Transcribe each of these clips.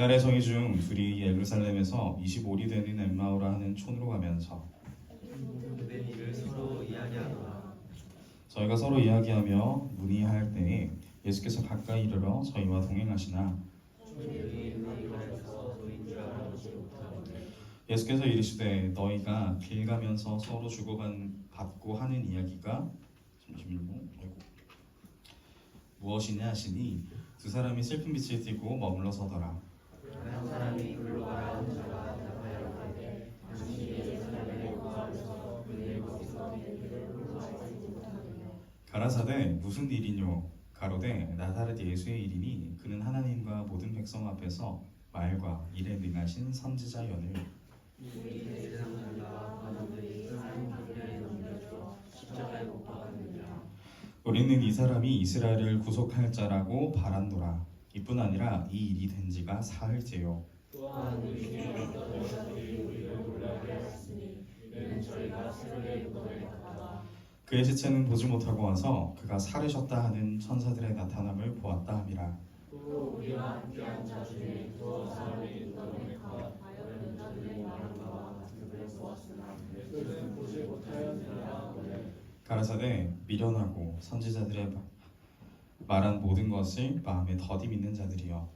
달의 성의 중 둘이 예루살렘에서 25리 되는 엠마오라 하는 촌으로 가면서 그들의 일을 서로 이야기하더라. 저희가 서로 이야기하며 문의할 때에 예수께서 가까이 이르러 저희와 동행하시나 저희들이 우리가에서 너희인 줄 알지 못하고 예수께서 이르시되 너희가 길 가면서 서로 주고받고 하는 이야기가 잠시만요. 무엇이냐 하시니 두 사람이 슬픈 빛을 띠고 머물러 서더라. 한 사람이 글로 가라 한 자가 대답하여 가되 당신이 예루살렘에 구하면서 그들 거기서 일을 물어하지 못하느냐. 가라사대 무슨 일이뇨? 가로되 나사렛 예수의 일이니 그는 하나님과 모든 백성 앞에서 말과 일에 능하신 선지자여늘 우리 대제사장들과 관원들이 하나님 앞에 넘겨져 십자가에 못 박았느냐. 우리는 이 사람이 이스라엘을 구속할 자라고 바란노라. 이뿐 아니라 이 일이 된 지가 사흘째요. 또한 우리 중에 어떤 여자들이 우리를 몰라게 하였으니 이는 저희가 새로게 육건을 받다가 그의 시체는 보지 못하고 와서 그가 살으셨다 하는 천사들의 나타남을 보았다 함이라. 또 우리와 함께한 자 중에 두어 사람의 육건을 하여는 자들이 말한 바와 같음을 보았으나 그들은 보지 못하였느라 하거늘. 가라사대 미련하고 선지자들의 말한 모든 것을 마음에 더디 믿는 자들이여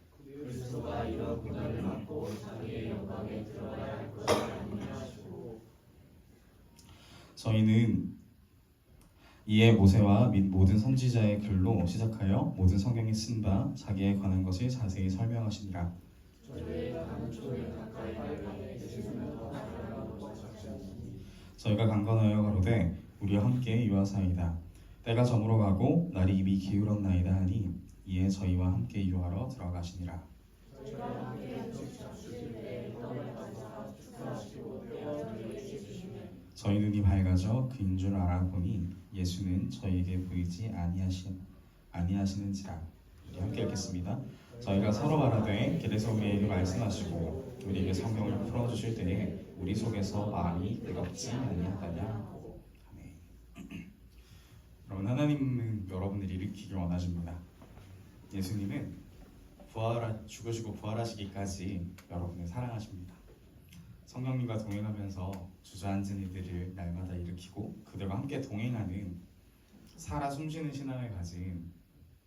그리스도가 이런 고난을 받고 자기의 영광에 들어가야 할 것이 아니냐 하시고 저희는 이에 모세와 및 모든 선지자의 글로 시작하여 모든 성경에 쓴 바 자기에 관한 것을 자세히 설명하시니라. 저희의 가는 쪽에 가까이 가되 예수는 더 사랑하는 것 같지 않으니 저희가 강건하여 가로되 우리와 함께 유하사이다. 때가 저물어 가고 날이 이미 기울었나이다 하니 이에 저희와 함께 유하러 들어가시니라. 저희가 함께 음식 잡수실 때 떡을 가져다 축사하시고 떼어 주시매 저희 눈이 밝아져 그인 줄 알아보니 예수는 저희에게 보이지 아니하시는지라. 우리 함께 읽겠습니다. 저희가 서로 말하되 길에서 우리에게 말씀하시고 우리에게 성경을 풀어주실 때에 우리 속에서 마음이 뜨겁지 아니하다냐. 아멘. 여러분, 하나님은 여러분을 일으키길 원하십니다. 예수님은 죽으시고 부활하시기까지 여러분을 사랑하십니다. 성령님과 동행하면서 주저앉은 이들을 날마다 일으키고 그들과 함께 동행하는 살아 숨쉬는 신앙을 가진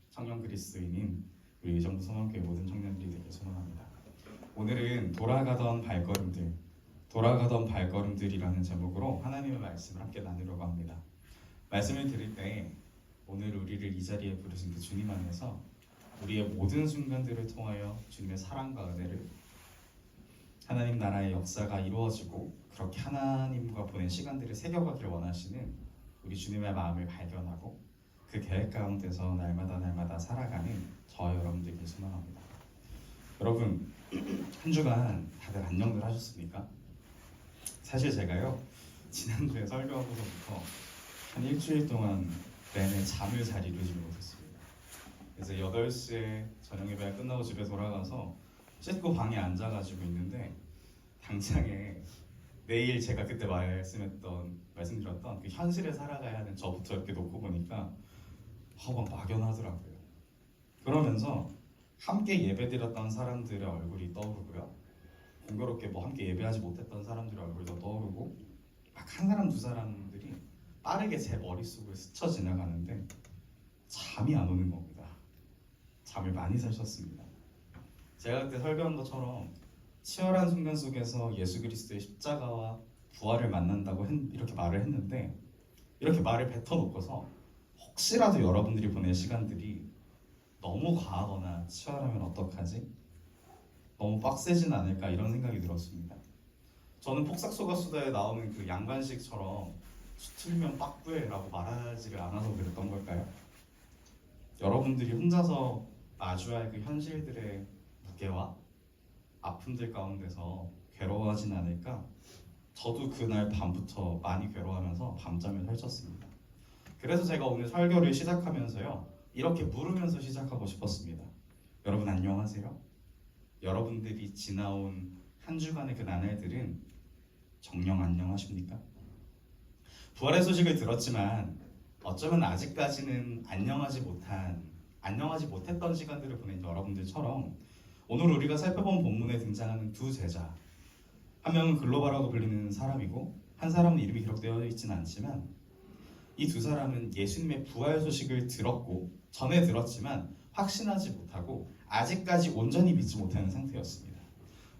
청년 그리스도인인 우리 의정부 소망교회 모든 청년들이 되길 소망합니다. 오늘은 돌아가던 발걸음들이라는 제목으로 하나님의 말씀을 함께 나누려고 합니다. 말씀을 드릴 때 오늘 우리를 이 자리에 부르신 그 주님 안에서 우리의 모든 순간들을 통하여 주님의 사랑과 은혜를 하나님 나라의 역사가 이루어지고 그렇게 하나님과 보낸 시간들을 새겨가기를 원하시는 우리 주님의 마음을 발견하고 그 계획 가운데서 날마다 살아가는 저 여러분들께 소망합니다. 여러분, 한 주간 다들 안녕들 하셨습니까? 사실 제가요 지난주에 설교하고서부터 한 일주일 동안 내내 잠을 잘 이루지 못했습니다. 그래서 8시에 저녁 예배가 끝나고 집에 돌아가서 씻고 방에 앉아가지고 있는데 당장에 내일 제가 그때 말씀드렸던 그 현실에 살아가야 하는 저부터 이렇게 놓고 보니까 막 막연하더라고요. 그러면서 함께 예배드렸던 사람들의 얼굴이 떠오르고요. 공교롭게 함께 예배하지 못했던 사람들의 얼굴도 떠오르고 막 한 사람 두 사람들이 빠르게 제 머릿속을 스쳐 지나가는데 잠이 안 오는 겁니다. 잠을 많이 자셨습니다. 제가 그때 설교한 것처럼 치열한 순간 속에서 예수 그리스도의 십자가와 부활을 만난다고 이렇게 말을 했는데 이렇게 말을 뱉어놓고서 혹시라도 여러분들이 보낸 시간들이 너무 과하거나 치열하면 어떡하지? 너무 빡세진 않을까 이런 생각이 들었습니다. 저는 폭삭소가수다에 나오는 그 양관식처럼 수틀면 빡구해라고 말하지를 않아서 그랬던 걸까요? 여러분들이 혼자서 마주할 그 현실들의 무게와 아픔들 가운데서 괴로워하진 않을까? 저도 그날 밤부터 많이 괴로워하면서 밤잠을 설쳤습니다. 그래서 제가 오늘 설교를 시작하면서요 이렇게 물으면서 시작하고 싶었습니다. 여러분 안녕하세요? 여러분들이 지나온 한 주간의 그 나날들은 정녕 안녕하십니까? 부활의 소식을 들었지만 어쩌면 아직까지는 안녕하지 못했던 시간들을 보낸 여러분들처럼 오늘 우리가 살펴본 본문에 등장하는 두 제자, 한 명은 글로바라고 불리는 사람이고 한 사람은 이름이 기록되어 있지는 않지만 이 두 사람은 예수님의 부활 소식을 들었고 전에 들었지만 확신하지 못하고 아직까지 온전히 믿지 못하는 상태였습니다.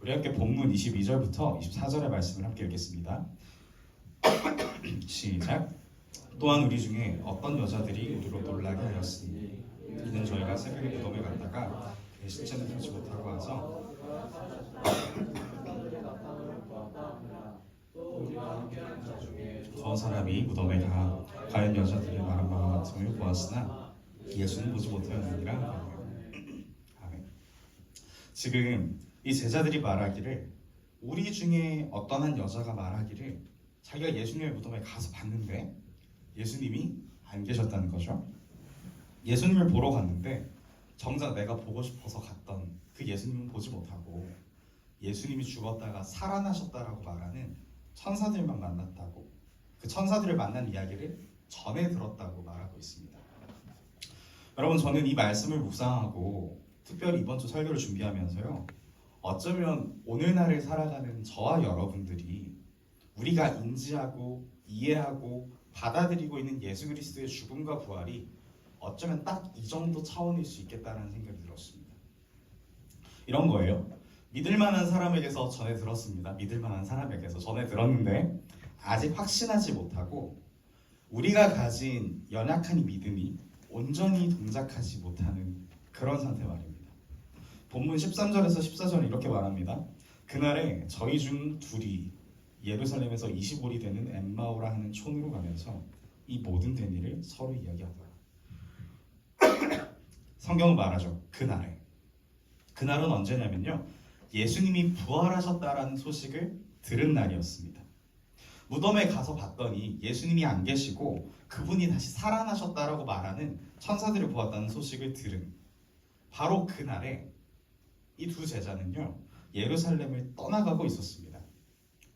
우리 함께 본문 22절부터 24절의 말씀을 함께 읽겠습니다. 시작. 또한 우리 중에 어떤 여자들이 우리로 놀라게 하였으니 이는 저희가 새벽에 무덤에 갔다가 그의 시체는 보지 못하고 와서 저 사람이 무덤에 가 과연 여자들이 말한 바와 같음을 보았으나 예수는 보지 못하였느니라. 아멘. 지금 이 제자들이 말하기를 우리 중에 어떤 한 여자가 말하기를 자기가 예수님의 무덤에 가서 봤는데 예수님이 안 계셨다는 거죠. 예수님을 보러 갔는데 정작 내가 보고 싶어서 갔던 그 예수님은 보지 못하고 예수님이 죽었다가 살아나셨다라고 말하는 천사들만 만났다고, 그 천사들을 만난 이야기를 전해 들었다고 말하고 있습니다. 여러분, 저는 이 말씀을 묵상하고 특별히 이번 주 설교를 준비하면서요, 어쩌면 오늘날을 살아가는 저와 여러분들이 우리가 인지하고 이해하고 받아들이고 있는 예수 그리스도의 죽음과 부활이 어쩌면 딱 이 정도 차원일 수 있겠다는 생각이 들었습니다. 이런 거예요. 믿을 만한 사람에게서 전해 들었습니다. 믿을 만한 사람에게서 전해 들었는데 아직 확신하지 못하고 우리가 가진 연약한 이 믿음이 온전히 동작하지 못하는 그런 상태 말입니다. 본문 13절에서 14절은 이렇게 말합니다. 그날에 저희 중 둘이 예루살렘에서 25리 되는 엠마오라 하는 촌으로 가면서 이 모든 된 일을 서로 이야기하더라. 성경은 말하죠. 그날에. 그날은 언제냐면요, 예수님이 부활하셨다라는 소식을 들은 날이었습니다. 무덤에 가서 봤더니 예수님이 안 계시고 그분이 다시 살아나셨다라고 말하는 천사들을 보았다는 소식을 들은 바로 그날에 이 두 제자는요, 예루살렘을 떠나가고 있었습니다.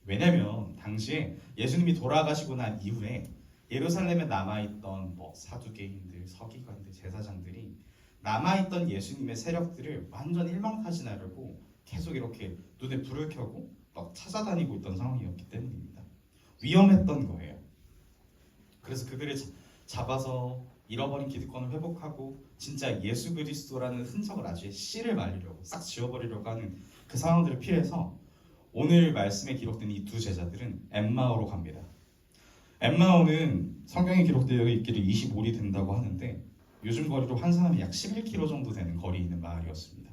왜냐면 당시에 예수님이 돌아가시고 난 이후에 예루살렘에 남아있던 사두개인들, 서기관들, 제사장들이 남아있던 예수님의 세력들을 완전 일망타진하려고 계속 이렇게 눈에 불을 켜고 막 찾아다니고 있던 상황이었기 때문입니다. 위험했던 거예요. 그래서 그들을 잡아서 잃어버린 기득권을 회복하고 진짜 예수 그리스도라는 흔적을 아주 씨를 말리려고 싹 지워버리려고 하는 그 상황들을 피해서 오늘 말씀에 기록된 이 두 제자들은 엠마오로 갑니다. 엠마오는 성경에 기록되어 있기를 25리 된다고 하는데 요즘 거리로 환산하면 약 11km 정도 되는 거리에 있는 마을이었습니다.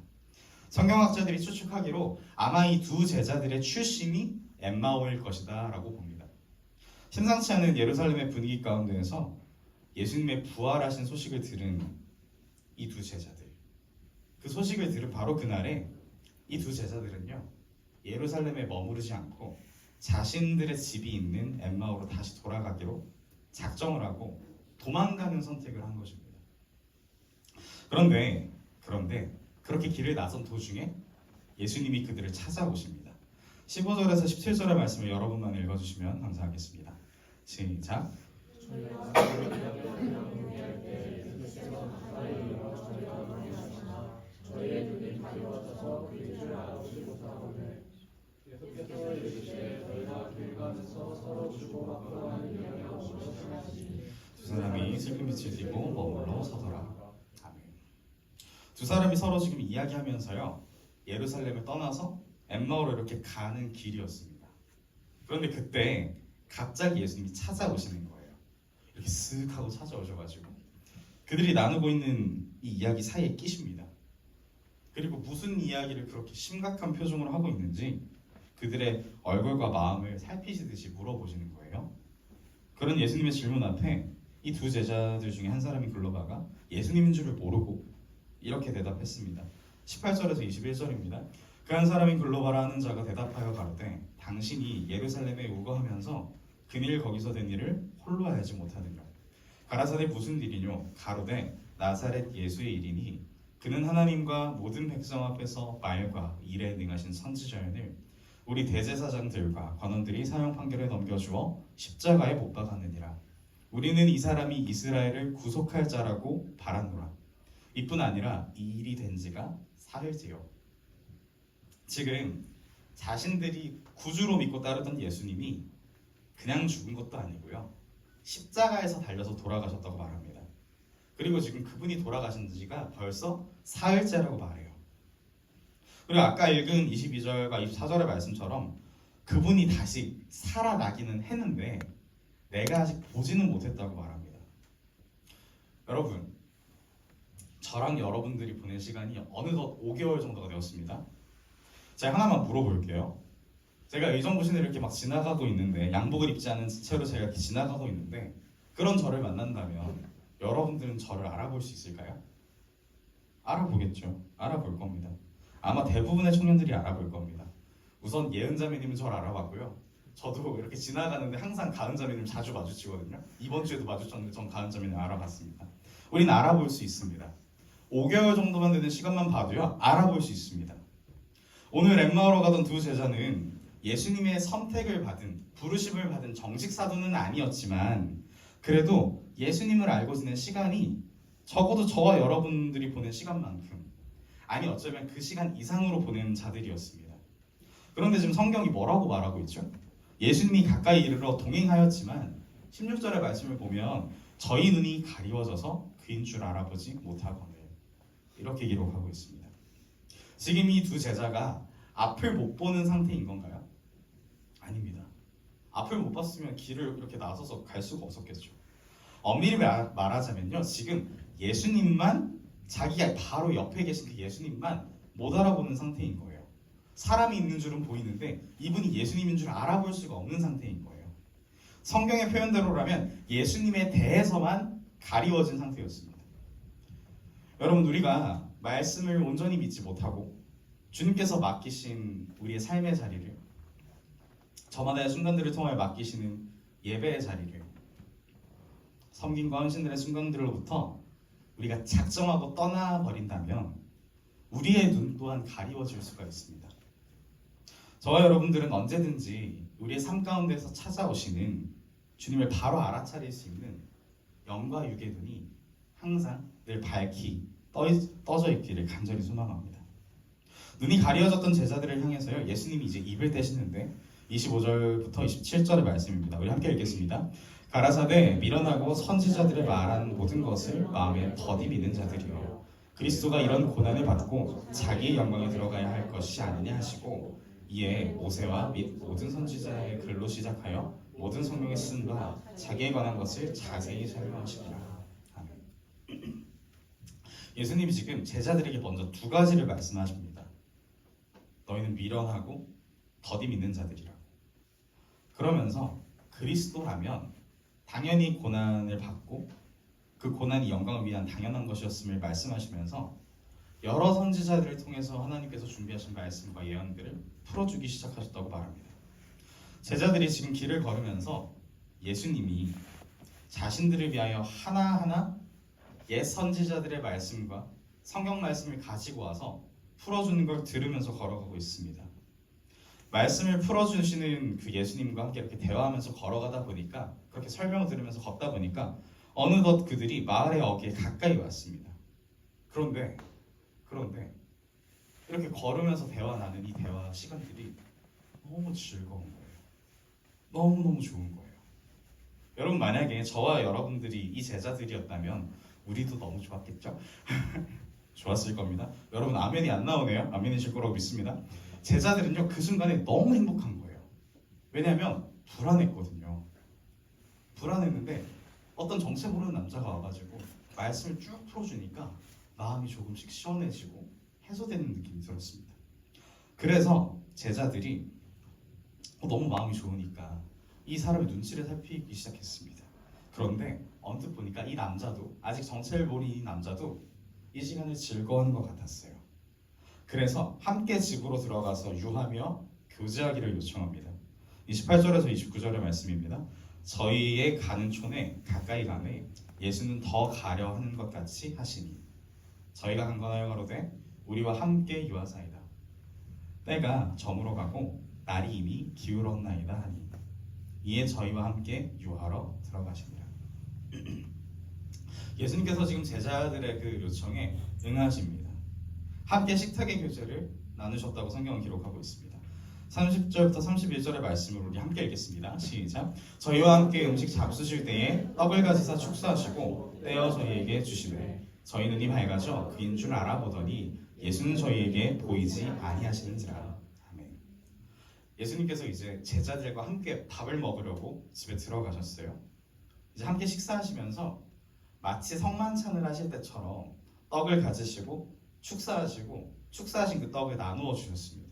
성경학자들이 추측하기로 아마 이 두 제자들의 출신이 엠마오일 것이다 라고 봅니다. 심상치 않은 예루살렘의 분위기 가운데에서 예수님의 부활하신 소식을 들은 이 두 제자들, 그 소식을 들은 바로 그날에 이 두 제자들은요, 예루살렘에 머무르지 않고 자신들의 집이 있는 엠마오로 다시 돌아가기로 작정을 하고 도망가는 선택을 한 것입니다. 그런데 그렇게 길을 나선 도중에 예수님이 그들을 찾아오십니다. 15절에서 17절의 말씀을 여러분만 읽어주시면 감사하겠습니다. 시작. 저희의 눈이 가려워져서 그의 줄 알지 못하거늘 예수께서 이르시되 저희가 길 가면서 서로 주고받고 하는 일을 무엇을 하시니 두 사람이 슬픈 빛을 띠고 머물러 서더라. 아멘. 두 사람이 서로 지금 이야기하면서요, 예루살렘을 떠나서 엠마오로 이렇게 가는 길이었습니다. 그런데 그때 갑자기 예수님이 찾아오시는 거예요. 이렇게 쓱 하고 찾아오셔가지고 그들이 나누고 있는 이 이야기 사이에 끼십니다. 그리고 무슨 이야기를 그렇게 심각한 표정으로 하고 있는지 그들의 얼굴과 마음을 살피시듯이 물어보시는 거예요. 그런 예수님의 질문 앞에 이 두 제자들 중에 한 사람이 글로바가 예수님인 줄을 모르고 이렇게 대답했습니다. 18절에서 21절입니다. 그 한 사람인 글로바라 하는 자가 대답하여 가로되 당신이 예루살렘에 우거하면서 그일 거기서 된 일을 홀로 알지 못하느냐. 가라사대 무슨 일이뇨? 가로되 나사렛 예수의 일이니 그는 하나님과 모든 백성 앞에서 말과 일에 능하신 선지자연을 우리 대제사장들과 관원들이 사형 판결에 넘겨주어 십자가에 못 박았느니라. 우리는 이 사람이 이스라엘을 구속할 자라고 바라노라. 이뿐 아니라 이 일이 된 지가 사흘째요. 지금 자신들이 구주로 믿고 따르던 예수님이 그냥 죽은 것도 아니고요. 십자가에서 달려서 돌아가셨다고 말합니다. 그리고 지금 그분이 돌아가신 지가 벌써 사흘째라고 말해요. 그리고 아까 읽은 22절과 24절의 말씀처럼 그분이 다시 살아나기는 했는데 내가 아직 보지는 못했다고 말합니다. 여러분, 저랑 여러분들이 보낸 시간이 어느덧 5개월 정도가 되었습니다. 제가 하나만 물어볼게요. 제가 의정부 시내를 이렇게 막 지나가고 있는데, 양복을 입지 않은 채로 제가 이렇게 지나가고 있는데 그런 저를 만난다면 여러분들은 저를 알아볼 수 있을까요? 알아보겠죠. 알아볼 겁니다. 아마 대부분의 청년들이 알아볼 겁니다. 우선 예은자매님은 저를 알아봤고요. 저도 이렇게 지나가는데 항상 가은자매님 자주 마주치거든요. 이번 주에도 마주쳤는데 전 가은자매님 알아봤습니다. 우리는 알아볼 수 있습니다. 5개월 정도만 되는 시간만 봐도요, 알아볼 수 있습니다. 오늘 엠마오로 가던 두 제자는 예수님의 선택을 받은, 부르심을 받은 정식 사도는 아니었지만 그래도 예수님을 알고 지낸 시간이 적어도 저와 여러분들이 보낸 시간만큼, 아니 어쩌면 그 시간 이상으로 보낸 자들이었습니다. 그런데 지금 성경이 뭐라고 말하고 있죠? 예수님이 가까이 이르러 동행하였지만 16절의 말씀을 보면 저희 눈이 가리워져서 그인 줄 알아보지 못하거늘, 이렇게 기록하고 있습니다. 지금 이 두 제자가 앞을 못 보는 상태인 건가요? 아닙니다. 앞을 못 봤으면 길을 이렇게 나서서 갈 수가 없었겠죠. 엄밀히 말하자면요, 지금 예수님만, 자기가 바로 옆에 계신 그 예수님만 못 알아보는 상태인 거예요. 사람이 있는 줄은 보이는데 이분이 예수님인 줄 알아볼 수가 없는 상태인 거예요. 성경의 표현대로라면 예수님에 대해서만 가리워진 상태였습니다. 여러분, 우리가 말씀을 온전히 믿지 못하고 주님께서 맡기신 우리의 삶의 자리를, 저마다의 순간들을 통하여 맡기시는 예배의 자리를, 섬김과 헌신들의 순간들로부터 우리가 작정하고 떠나버린다면 우리의 눈 또한 가리워질 수가 있습니다. 저와 여러분들은 언제든지 우리의 삶 가운데서 찾아오시는 주님을 바로 알아차릴 수 있는 영과 육의 눈이 항상 늘 밝히 떠져 있기를 간절히 소망합니다. 눈이 가려졌던 제자들을 향해서요, 예수님이 이제 입을 떼시는데 25절부터 27절의 말씀입니다. 우리 함께 읽겠습니다. 가라사대 미련하고 선지자들의 말한 모든 것을 마음에 더디 믿는 자들이요, 그리스도가 이런 고난을 받고 자기의 영광에 들어가야 할 것이 아니냐 하시고, 이에 모세와 및 모든 선지자의 글로 시작하여 모든 성경에 쓴 바 자기에 관한 것을 자세히 설명하시니라. 아멘. 예수님이 지금 제자들에게 먼저 두 가지를 말씀하십니다. 너희는 미련하고 더디 믿는 자들이라고. 그러면서 그리스도라면 당연히 고난을 받고 그 고난이 영광을 위한 당연한 것이었음을 말씀하시면서 여러 선지자들을 통해서 하나님께서 준비하신 말씀과 예언들을 풀어주기 시작하셨다고 말합니다. 제자들이 지금 길을 걸으면서 예수님이 자신들을 위하여 하나하나 옛 선지자들의 말씀과 성경 말씀을 가지고 와서 풀어주는 걸 들으면서 걸어가고 있습니다. 말씀을 풀어주시는 그 예수님과 함께 이렇게 대화하면서 걸어가다 보니까, 그렇게 설명을 들으면서 걷다 보니까 어느덧 그들이 마을의 어귀에 가까이 왔습니다. 그런데 이렇게 걸으면서 대화 나눈 이 대화 시간들이 너무 즐거운 거예요. 너무너무 좋은 거예요. 여러분, 만약에 저와 여러분들이 이 제자들이었다면 우리도 너무 좋았겠죠? 좋았을 겁니다. 여러분, 아멘이 안 나오네요. 아멘이실 거라고 믿습니다. 제자들은요, 그 순간에 너무 행복한 거예요. 왜냐하면 불안했거든요. 불안했는데 어떤 정체 모르는 남자가 와가지고 말씀을 쭉 풀어주니까 마음이 조금씩 시원해지고 해소되는 느낌이 들었습니다. 그래서 제자들이 너무 마음이 좋으니까 이 사람의 눈치를 살피기 시작했습니다. 그런데 언뜻 보니까 이 남자도, 아직 정체를 모르는 이 남자도 이 시간을 즐거워하는 것 같았어요. 그래서 함께 집으로 들어가서 유하며 교제하기를 요청합니다. 28절에서 29절의 말씀입니다. 저희의 가는 촌에 가까이 가매 예수는 더 가려 하는 것 같이 하시니 저희가 강건하여 가로되 우리와 함께 유하사이다. 때가 저물어 가고 날이 이미 기울었나이다 하니 이에 저희와 함께 유하러 들어가시니라. 예수님께서 지금 제자들의 그 요청에 응하십니다. 함께 식탁의 교제를 나누셨다고 성경은 기록하고 있습니다. 30절부터 31절의 말씀을 우리 함께 읽겠습니다. 시작. 저희와 함께 음식 잡수실 때에 떡을 가지사 축사하시고 떼어 저희에게 주시되 저희 눈이 밝아져 그인 줄 알아보더니 예수는 저희에게 보이지 아니하시는지라. 아멘. 예수님께서 이제 제자들과 함께 밥을 먹으려고 집에 들어가셨어요. 이제 함께 식사하시면서 마치 성만찬을 하실 때처럼 떡을 가지시고 축사하신 그 떡을 나누어 주셨습니다.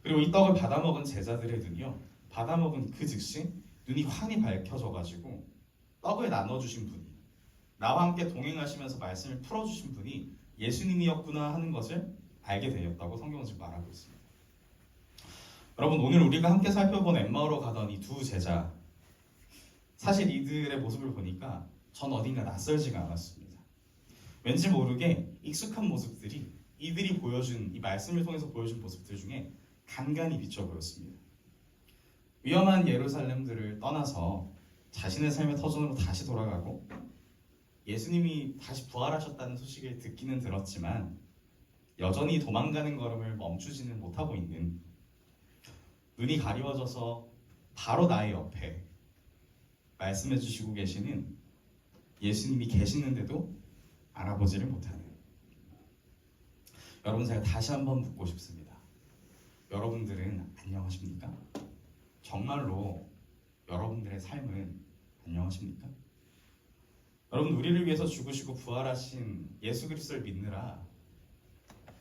그리고 이 떡을 받아먹은 제자들의 눈이요, 받아먹은 그 즉시 눈이 환히 밝혀져가지고 떡을 나눠주신 분이, 나와 함께 동행하시면서 말씀을 풀어주신 분이 예수님이었구나 하는 것을 알게 되었다고 성경은 지금 말하고 있습니다. 여러분, 오늘 우리가 함께 살펴본 엠마오로 가던 이 두 제자, 사실 이들의 모습을 보니까 전 어딘가 낯설지가 않았습니다. 왠지 모르게 익숙한 모습들이 이들이 보여준, 이 말씀을 통해서 보여준 모습들 중에 간간히 비쳐 보였습니다. 위험한 예루살렘들을 떠나서 자신의 삶의 터전으로 다시 돌아가고 예수님이 다시 부활하셨다는 소식을 듣기는 들었지만 여전히 도망가는 걸음을 멈추지는 못하고 있는, 눈이 가리워져서 바로 나의 옆에 말씀해 주시고 계시는 예수님이 계시는데도 알아보지를 못하는, 여러분, 제가 다시 한번 묻고 싶습니다. 여러분들은 안녕하십니까? 정말로 여러분들의 삶은 안녕하십니까? 여러분, 우리를 위해서 죽으시고 부활하신 예수 그리스도를 믿느라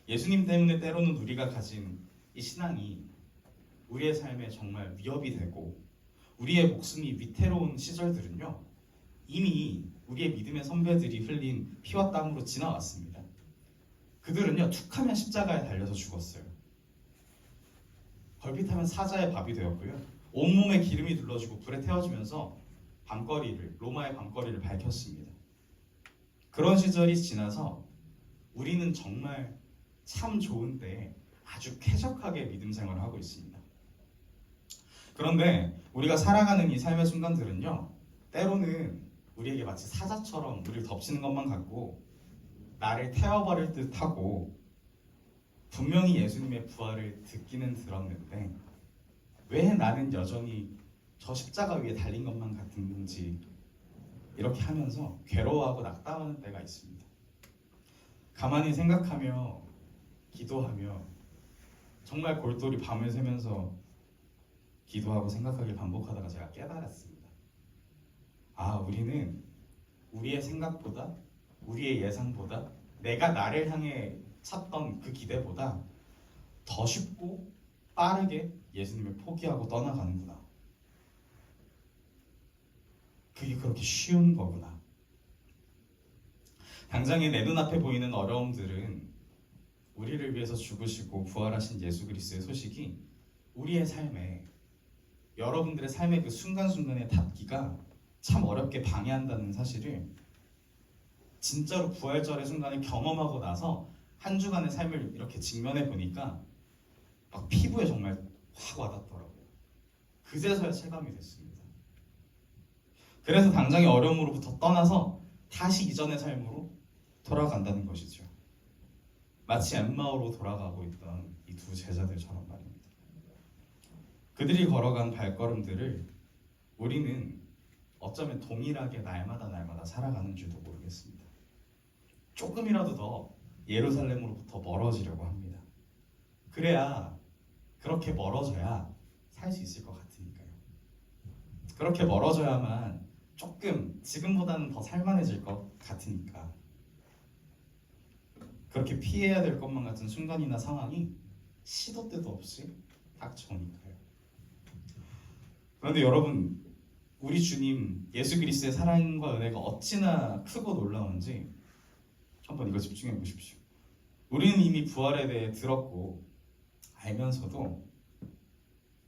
예수님 때문에 때로는 우리가 가진 이 신앙이 우리의 삶에 정말 위협이 되고 우리의 목숨이 위태로운 시절들은요, 이미 우리의 믿음의 선배들이 흘린 피와 땀으로 지나왔습니다. 그들은요, 툭하면 십자가에 달려서 죽었어요. 걸핏하면 사자의 밥이 되었고요, 온몸에 기름이 둘러지고 불에 태워지면서 로마의 밤거리를 밝혔습니다. 그런 시절이 지나서 우리는 정말 참 좋은 때에 아주 쾌적하게 믿음 생활을 하고 있습니다. 그런데 우리가 살아가는 이 삶의 순간들은요, 때로는 우리에게 마치 사자처럼 우리를 덮치는 것만 같고 나를 태워버릴 듯하고, 분명히 예수님의 부활을 듣기는 들었는데 왜 나는 여전히 저 십자가 위에 달린 것만 같은지, 이렇게 하면서 괴로워하고 낙담하는 때가 있습니다. 가만히 생각하며 기도하며 정말 골똘히 밤을 새면서 기도하고 생각하길 반복하다가 제가 깨달았습니다. 우리는 우리의 생각보다, 우리의 예상보다, 내가 나를 향해 찾던 그 기대보다 더 쉽고 빠르게 예수님을 포기하고 떠나가는구나. 그게 그렇게 쉬운 거구나. 당장에 내 눈앞에 보이는 어려움들은 우리를 위해서 죽으시고 부활하신 예수 그리스도의 소식이 우리의 삶에, 여러분들의 삶의 그 순간순간에 닿기가 참 어렵게 방해한다는 사실을 진짜로 부활절의 순간을 경험하고 나서 한 주간의 삶을 이렇게 직면해 보니까 막 피부에 정말 확 와닿더라고요. 그제서야 체감이 됐습니다. 그래서 당장의 어려움으로부터 떠나서 다시 이전의 삶으로 돌아간다는 것이죠. 마치 엠마오로 돌아가고 있던 이 두 제자들처럼 말입니다. 그들이 걸어간 발걸음들을 우리는 어쩌면 동일하게 날마다 살아가는 줄도 모르겠습니다. 조금이라도 더 예루살렘으로부터 멀어지려고 합니다. 그래야, 그렇게 멀어져야 살 수 있을 것 같으니까요. 그렇게 멀어져야만 조금 지금보다는 더 살만해질 것 같으니까. 그렇게 피해야 될 것만 같은 순간이나 상황이 시도 때도 없이 닥쳐오니까요. 그런데 여러분, 우리 주님 예수 그리스도의 사랑과 은혜가 어찌나 크고 놀라운지 한번 이거 집중해 보십시오. 우리는 이미 부활에 대해 들었고 알면서도,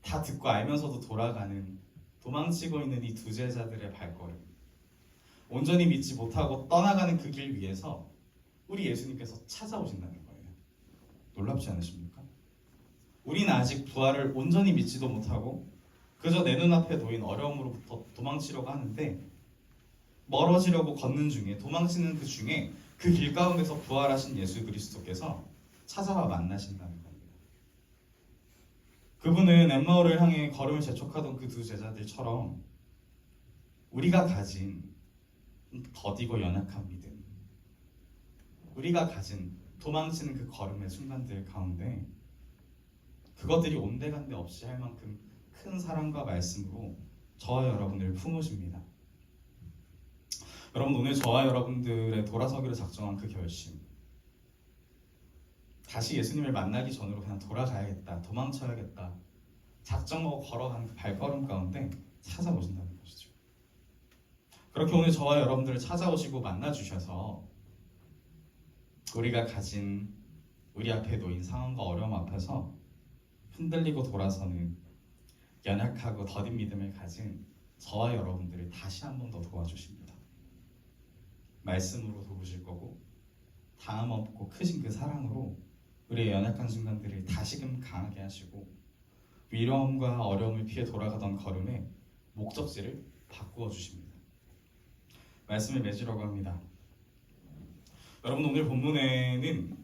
다 듣고 알면서도 돌아가는, 도망치고 있는 이 두 제자들의 발걸음, 온전히 믿지 못하고 떠나가는 그 길 위에서 우리 예수님께서 찾아오신다는 거예요. 놀랍지 않으십니까? 우리는 아직 부활을 온전히 믿지도 못하고 그저 내 눈앞에 놓인 어려움으로부터 도망치려고 하는데, 멀어지려고 걷는 중에, 도망치는 그 중에 그 길 가운데서 부활하신 예수 그리스도께서 찾아와 만나신다는 겁니다. 그분은 엠마오를 향해 걸음을 재촉하던 그 두 제자들처럼 우리가 가진 더디고 연약한 믿음, 우리가 가진 도망치는 그 걸음의 순간들 가운데 그것들이 온데간데 없이 할 만큼 큰 사랑과 말씀으로 저와 여러분을 품으십니다. 여러분, 오늘 저와 여러분들의 돌아서기로 작정한 그 결심, 다시 예수님을 만나기 전으로 그냥 돌아가야겠다, 도망쳐야겠다 작정하고 걸어간 그 발걸음 가운데 찾아오신다는 것이죠. 그렇게 오늘 저와 여러분들을 찾아오시고 만나주셔서 우리가 가진 우리 앞에 놓인 상황과 어려움 앞에서 흔들리고 돌아서는 연약하고 더딘 믿음을 가진 저와 여러분들을 다시 한 번 더 도와주십니다. 말씀으로 도우실 거고 다음 없고 크신 그 사랑으로 우리의 연약한 순간들을 다시금 강하게 하시고 위험과 어려움을 피해 돌아가던 걸음의 목적지를 바꾸어 주십니다. 말씀을 맺으려고 합니다. 여러분, 오늘 본문에는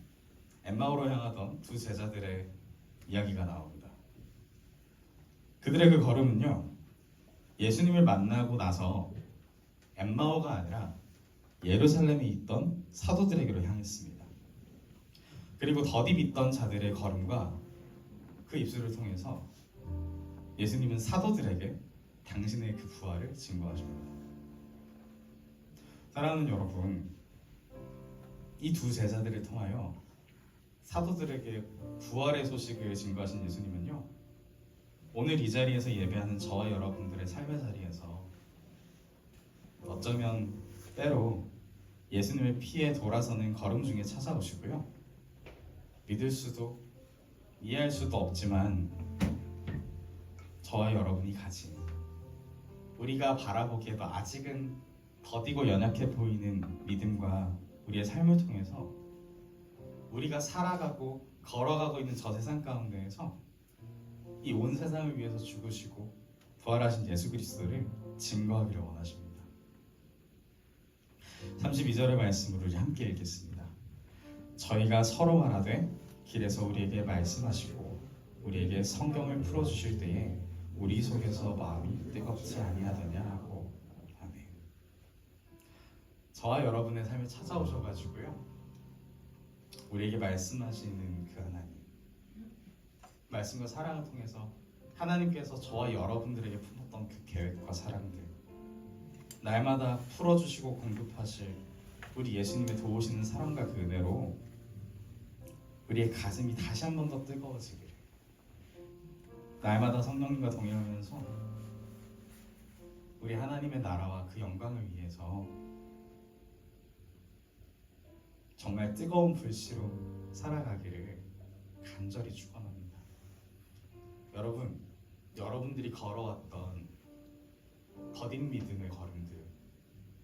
엠마오로 향하던 두 제자들의 이야기가 나옵니다. 그들의 그 걸음은요, 예수님을 만나고 나서 엠마오가 아니라 예루살렘에 있던 사도들에게로 향했습니다. 그리고 더디 믿던 자들의 걸음과 그 입술을 통해서 예수님은 사도들에게 당신의 그 부활을 증거하십니다. 사랑하는 여러분, 이 두 제자들을 통하여 사도들에게 부활의 소식을 증거하신 예수님은요, 오늘 이 자리에서 예배하는 저와 여러분들의 삶의 자리에서 어쩌면 때로 예수님을 피해 돌아서는 걸음 중에 찾아오시고요, 믿을 수도 이해할 수도 없지만 저와 여러분이 가진 우리가 바라보기에도 아직은 더디고 연약해 보이는 믿음과 우리의 삶을 통해서 우리가 살아가고 걸어가고 있는 저 세상 가운데에서 이 온 세상을 위해서 죽으시고 부활하신 예수 그리스도를 증거하기를 원하십니다. 32절의 말씀을 우리 함께 읽겠습니다. 저희가 서로 말하되 길에서 우리에게 말씀하시고 우리에게 성경을 풀어주실 때에 우리 속에서 마음이 뜨겁지 아니하더냐 하고. 아멘. 저와 여러분의 삶에 찾아오셔가지고요, 우리에게 말씀하시는 그 하나님, 말씀과 사랑을 통해서 하나님께서 저와 여러분들에게 품었던 그 계획과 사랑들, 날마다 풀어주시고 공급하실 우리 예수님의 도우시는 사랑과 그 은혜로 우리의 가슴이 다시 한 번 더 뜨거워지기를, 날마다 성령님과 동행하면서 우리 하나님의 나라와 그 영광을 위해서 정말 뜨거운 불씨로 살아가기를 간절히 축원합니다. 여러분, 여러분들이 걸어왔던 더딘 믿음의 걸음들,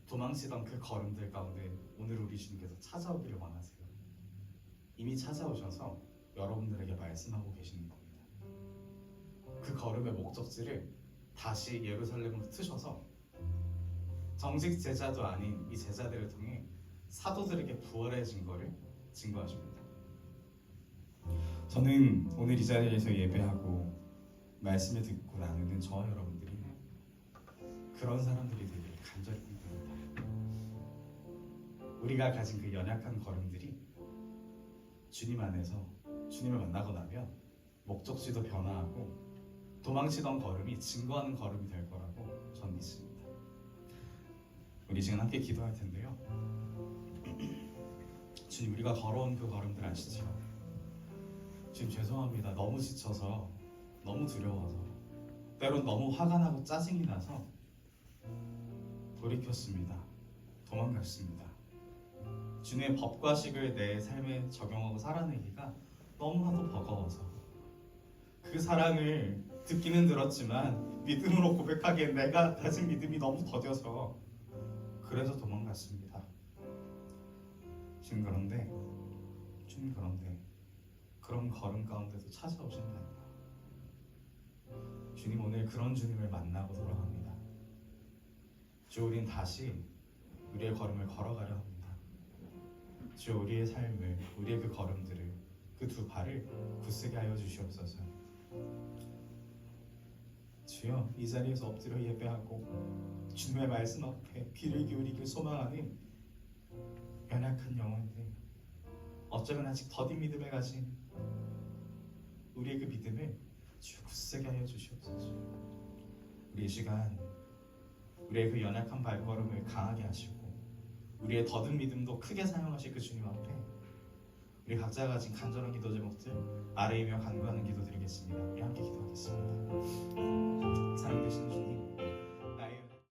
도망치던 그 걸음들 가운데 오늘 우리 주님께서 찾아오기를 원하세요. 이미 찾아오셔서 여러분들에게 말씀하고 계시는 겁니다. 그 걸음의 목적지를 다시 예루살렘으로 트셔서 정식 제자도 아닌 이 제자들을 통해 사도들에게 부활의 증거를 증거하십니다. 저는 오늘 이 자리에서 예배하고 말씀을 듣고 나누는 저와 여러분들이 그런 사람들이 되기를 간절히 꿈꿉니다. 우리가 가진 그 연약한 걸음들이 주님 안에서 주님을 만나고 나면 목적지도 변화하고 도망치던 걸음이 증거하는 걸음이 될 거라고 저는 믿습니다. 우리 지금 함께 기도할 텐데요. 주님, 우리가 걸어온 그 걸음들 아시죠? 주님, 죄송합니다. 너무 지쳐서, 너무 두려워서, 때론 너무 화가 나고 짜증이 나서 돌이켰습니다. 도망갔습니다. 주님의 법과 식을 내 삶에 적용하고 살아내기가 너무나도 버거워서, 그 사랑을 듣기는 들었지만 믿음으로 고백하기엔 내가 가진 믿음이 너무 더뎌서 그래서 도망갔습니다. 주님, 그런데 그런 걸음 가운데도 찾아오신다니까. 주님, 오늘 그런 주님을 만나고 돌아갑니다. 주, 우린 다시 우리의 걸음을 걸어가려 합니다. 주, 우리의 삶을, 우리의 그 걸음들을, 그 그 두 발을 굳세게 하여 주시옵소서. 주여, 이 자리에서 엎드려 예배하고 주님의 말씀 앞에 귀를 기울이길 소망하는 연약한 영혼들, 어쩌면 아직 더딘 믿음을 가진 우리의 그 믿음을 주 굳세게 하여 주시옵소서. 우리 이 시간 우리의 그 연약한 발걸음을 강하게 하시고 우리의 더딘 믿음도 크게 사용하실 그 주님 앞에 우리 각자가 가진 간절한 기도 제목들 아뢰이며 간구하는 기도 드리겠습니다. 우리 함께 기도하겠습니다. 사랑 되시는 주님,